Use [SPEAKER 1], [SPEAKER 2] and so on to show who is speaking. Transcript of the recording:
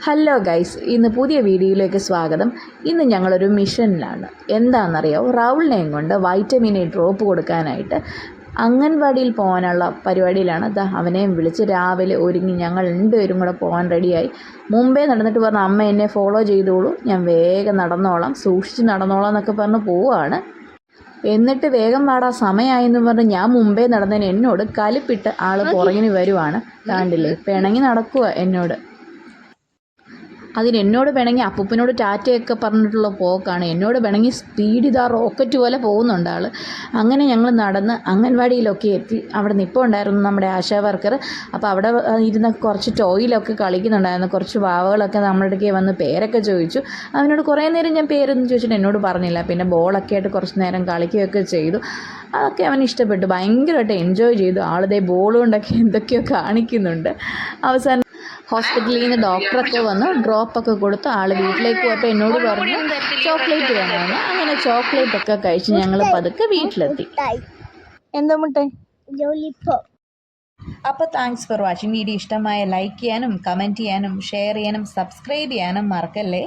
[SPEAKER 1] Hello guys, ഇന്ന് പുതിയ വീഡിയോയിലേക്ക് സ്വാഗതം. ഇന്ന് ഞങ്ങളൊരു മിഷനിലാണ്. എന്താണെന്നറിയാമോ, റൗളിനെയും കൊണ്ട് വൈറ്റമിൻ എ ഡ്രോപ്പ് കൊടുക്കാനായിട്ട് അംഗൻവാടിയിൽ പോകാനുള്ള പരിപാടിയിലാണ്. അവനെയും വിളിച്ച് രാവിലെ ഒരുങ്ങി ഞങ്ങൾ രണ്ടുപേരും കൂടെ പോകാൻ റെഡിയായി. മുമ്പേ നടന്നിട്ട് പറഞ്ഞു, അമ്മ എന്നെ ഫോളോ ചെയ്തോളൂ, ഞാൻ വേഗം നടന്നോളാം, സൂക്ഷിച്ച് നടന്നോളാം എന്നൊക്കെ പറഞ്ഞ് പോവുകയാണ്. എന്നിട്ട് വേഗം വാടാ, സമയമായെന്ന് പറഞ്ഞ് ഞാൻ മുമ്പേ നടന്നതിന് എന്നോട് കലിപ്പിട്ട് ആൾ പുറകിന് വരുവാണ്. കാണ്ടില്ലേ, പിണങ്ങി നടക്കുക എന്നോട്. അതിനെന്നോട് പിണങ്ങി അപ്പൂപ്പനോട് ടാറ്റയൊക്കെ പറഞ്ഞിട്ടുള്ള പോക്കാണ്. എന്നോട് പിണങ്ങി സ്പീഡ് ഇതാ റോക്കറ്റ് പോലെ പോകുന്നുണ്ട് ആൾ. അങ്ങനെ ഞങ്ങൾ നടന്ന് അംഗൻവാടിയിലൊക്കെ എത്തി. അവിടെ നിൽപ്പോൾ ഉണ്ടായിരുന്നു നമ്മുടെ ആശാ വർക്കർ. അപ്പോൾ അവിടെ ഇരുന്ന് കുറച്ച് ടോയിലൊക്കെ കളിക്കുന്നുണ്ടായിരുന്നു. കുറച്ച് വാവകളൊക്കെ നമ്മുടെ അടുക്കൽ വന്ന് പേരൊക്കെ ചോദിച്ചു. അവനോട് കുറേ നേരം ഞാൻ പേരൊന്നും ചോദിച്ചിട്ട് എന്നോട് പറഞ്ഞില്ല. പിന്നെ ബോളൊക്കെ ആയിട്ട് കുറച്ച് നേരം കളിക്കുകയൊക്കെ ചെയ്തു. അതൊക്കെ അവന് ഇഷ്ടപ്പെട്ടു, ഭയങ്കരമായിട്ട് എൻജോയ് ചെയ്തു. ആളിതേ ബോൾ കൊണ്ടൊക്കെ എന്തൊക്കെയോ കാണിക്കുന്നുണ്ട്. അവസാനം ഹോസ്പിറ്റലിൽ നിന്ന് ഡോക്ടറൊക്കെ വന്ന് ഡ്രോപ്പൊക്കെ കൊടുത്ത് ആൾ വീട്ടിലേക്ക് പോയപ്പോൾ എന്നോട് പറഞ്ഞു ചോക്ലേറ്റ് വേണമെന്ന്. അങ്ങനെ ചോക്ലേറ്റൊക്കെ കഴിച്ച് ഞങ്ങൾ പതുക്കെ വീട്ടിലെത്തി. എന്താ മുട്ടായി? അപ്പോൾ താങ്ക്സ് ഫോർ വാച്ചിങ്. വീഡിയോ ഇഷ്ടമായ ലൈക്ക് ചെയ്യാനും കമൻറ്റ് ചെയ്യാനും ഷെയർ ചെയ്യാനും സബ്സ്ക്രൈബ് ചെയ്യാനും മറക്കല്ലേ.